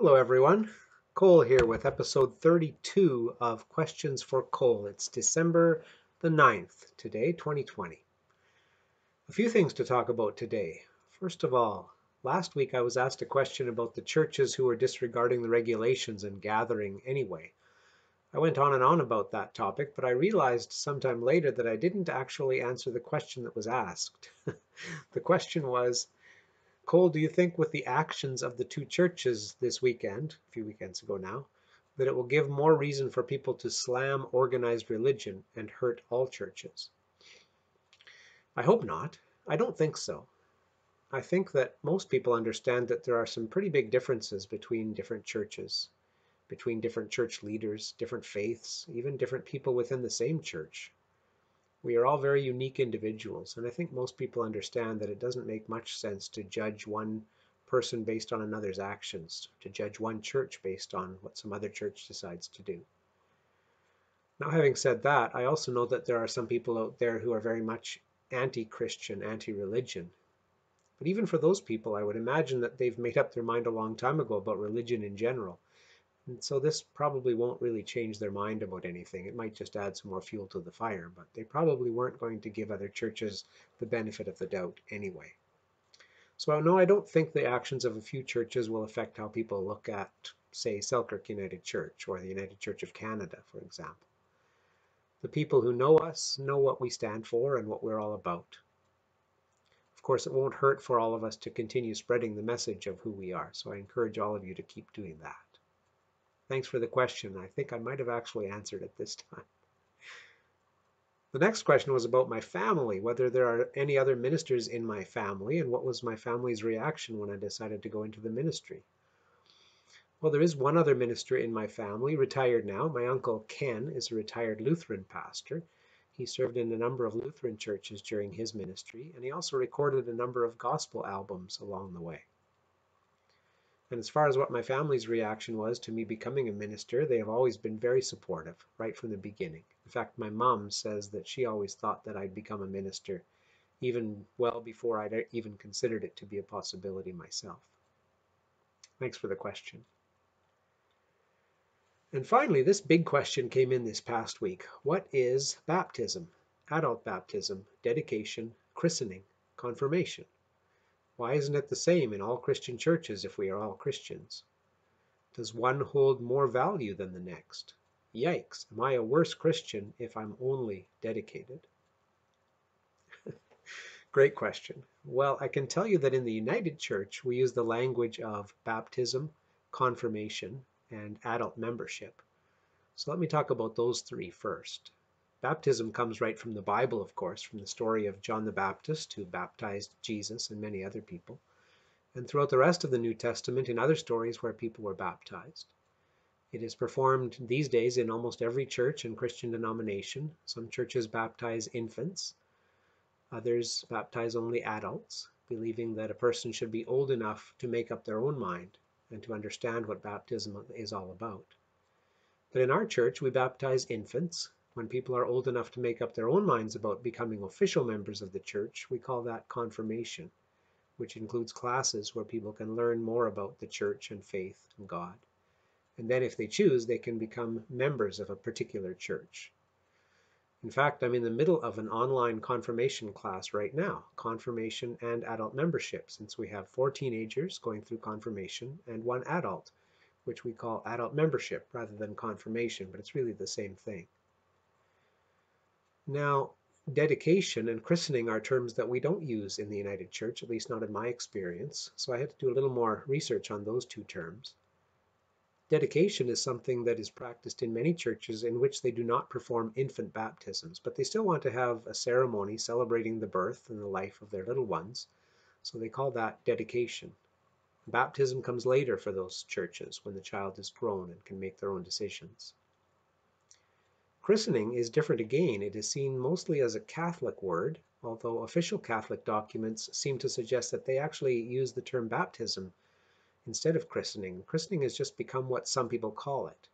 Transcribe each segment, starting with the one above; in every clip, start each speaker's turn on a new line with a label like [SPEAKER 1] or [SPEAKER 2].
[SPEAKER 1] Hello everyone, Cole here with episode 32 of Questions for Cole. It's December the 9th today, 2020. A few things to talk about today. First of all, last week I was asked a question about the churches who were disregarding the regulations and gathering anyway. I went on and on about that topic, but I realized sometime later that I didn't actually answer the question that was asked. The question was, Cole, do you think with the actions of the two churches this weekend, a few weekends ago now, that it will give more reason for people to slam organized religion and hurt all churches? I hope not. I don't think so. I think that most people understand that there are some pretty big differences between different churches, between different church leaders, different faiths, even different people within the same church. We are all very unique individuals, and I think most people understand that it doesn't make much sense to judge one person based on another's actions, to judge one church based on what some other church decides to do. Now, having said that, I also know that there are some people out there who are very much anti-Christian, anti-religion. But even for those people, I would imagine that they've made up their mind a long time ago about religion in general. And so this probably won't really change their mind about anything. It might just add some more fuel to the fire, but they probably weren't going to give other churches the benefit of the doubt anyway. So no, I don't think the actions of a few churches will affect how people look at, say, Selkirk United Church or the United Church of Canada, for example. The people who know us know what we stand for and what we're all about. Of course, it won't hurt for all of us to continue spreading the message of who we are, so I encourage all of you to keep doing that. Thanks for the question. I think I might have actually answered it this time. The next question was about my family, whether there are any other ministers in my family, and what was my family's reaction when I decided to go into the ministry. Well, there is one other minister in my family, retired now. My uncle Ken is a retired Lutheran pastor. He served in a number of Lutheran churches during his ministry, and he also recorded a number of gospel albums along the way. And as far as what my family's reaction was to me becoming a minister, they have always been very supportive, right from the beginning. In fact, my mom says that she always thought that I'd become a minister, even well before I'd even considered it to be a possibility myself. Thanks for the question. And finally, this big question came in this past week. What is baptism? Adult baptism, dedication, christening, confirmation? Why isn't it the same in all Christian churches if we are all Christians? Does one hold more value than the next? Yikes, am I a worse Christian if I'm only dedicated? Great question. Well, I can tell you that in the United Church, we use the language of baptism, confirmation, and adult membership. So let me talk about those three first. Baptism comes right from the Bible, of course, from the story of John the Baptist, who baptized Jesus and many other people, and throughout the rest of the New Testament in other stories where people were baptized. It is performed these days in almost every church and Christian denomination. Some churches baptize infants, others baptize only adults, believing that a person should be old enough to make up their own mind and to understand what baptism is all about. But in our church, we baptize infants. When people are old enough to make up their own minds about becoming official members of the church, we call that confirmation, which includes classes where people can learn more about the church and faith and God. And then if they choose, they can become members of a particular church. In fact, I'm in the middle of an online confirmation class right now, confirmation and adult membership, since we have 4 teenagers going through confirmation and 1 adult, which we call adult membership rather than confirmation, but it's really the same thing. Now, dedication and christening are terms that we don't use in the United Church, at least not in my experience, so I had to do a little more research on those 2 terms. Dedication is something that is practiced in many churches in which they do not perform infant baptisms, but they still want to have a ceremony celebrating the birth and the life of their little ones, so they call that dedication. Baptism comes later for those churches when the child is grown and can make their own decisions. Christening is different again. It is seen mostly as a Catholic word, although official Catholic documents seem to suggest that they actually use the term baptism instead of christening. Christening has just become what some people call it.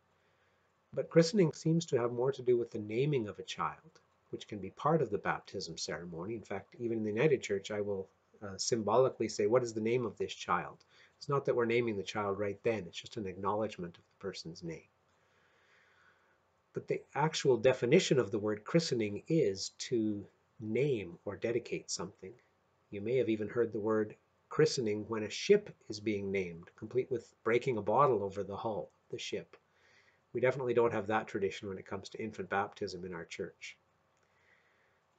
[SPEAKER 1] But christening seems to have more to do with the naming of a child, which can be part of the baptism ceremony. In fact, even in the United Church, I will symbolically say, what is the name of this child? It's not that we're naming the child right then, it's just an acknowledgement of the person's name. But the actual definition of the word christening is to name or dedicate something. You may have even heard the word christening when a ship is being named, complete with breaking a bottle over the hull of the ship. We definitely don't have that tradition when it comes to infant baptism in our church.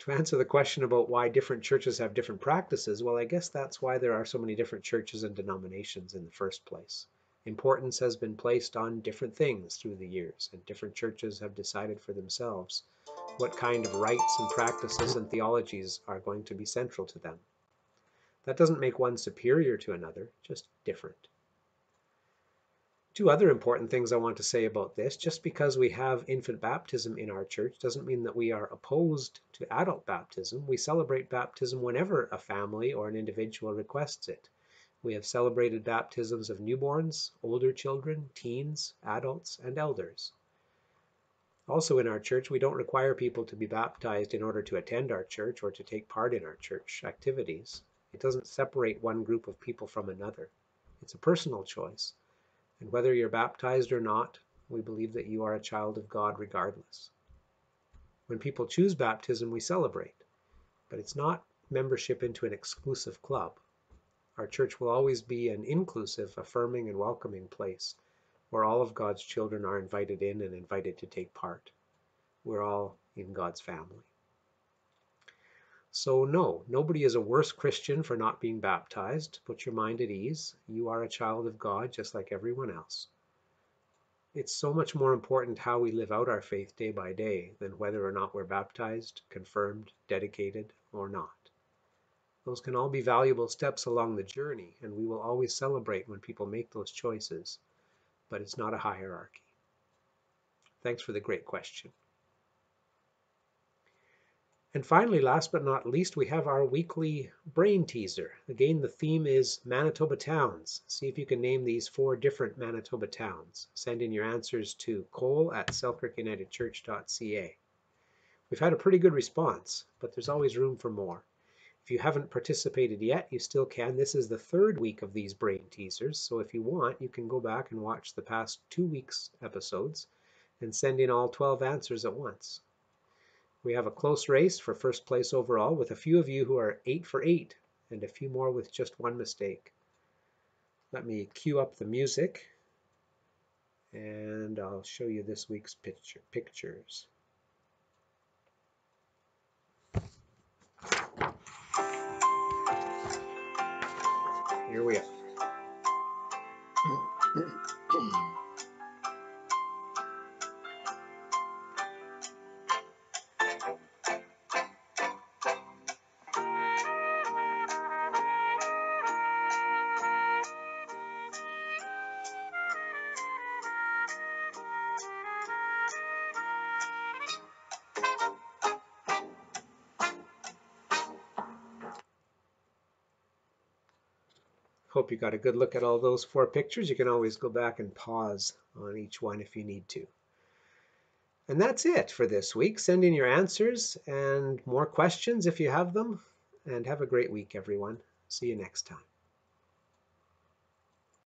[SPEAKER 1] To answer the question about why different churches have different practices, well, I guess that's why there are so many different churches and denominations in the first place. Importance has been placed on different things through the years, and different churches have decided for themselves what kind of rites and practices and theologies are going to be central to them. That doesn't make one superior to another, just different. Two other important things I want to say about this: just because we have infant baptism in our church doesn't mean that we are opposed to adult baptism. We celebrate baptism whenever a family or an individual requests it. We have celebrated baptisms of newborns, older children, teens, adults, and elders. Also in our church, we don't require people to be baptized in order to attend our church or to take part in our church activities. It doesn't separate one group of people from another. It's a personal choice. And whether you're baptized or not, we believe that you are a child of God regardless. When people choose baptism, we celebrate, but it's not membership into an exclusive club. Our church will always be an inclusive, affirming, and welcoming place where all of God's children are invited in and invited to take part. We're all in God's family. So no, nobody is a worse Christian for not being baptized. Put your mind at ease. You are a child of God just like everyone else. It's so much more important how we live out our faith day by day than whether or not we're baptized, confirmed, dedicated, or not. Those can all be valuable steps along the journey, and we will always celebrate when people make those choices, but it's not a hierarchy. Thanks for the great question. And finally, last but not least, we have our weekly brain teaser. Again, the theme is Manitoba towns. See if you can name these 4 different Manitoba towns. Send in your answers to cole@selkirkunitedchurch.ca. We've had a pretty good response, but there's always room for more. If you haven't participated yet, you still can. This is the 3rd week of these brain teasers, so if you want, you can go back and watch the past 2 weeks' episodes and send in all 12 answers at once. We have a close race for first place overall, with a few of you who are 8 for 8 and a few more with just 1 mistake. Let me cue up the music and I'll show you this week's pictures. Here we are. Hope you got a good look at all those 4 pictures. You can always go back and pause on each one if you need to. And that's it for this week. Send in your answers and more questions if you have them. And have a great week, everyone. See you next time.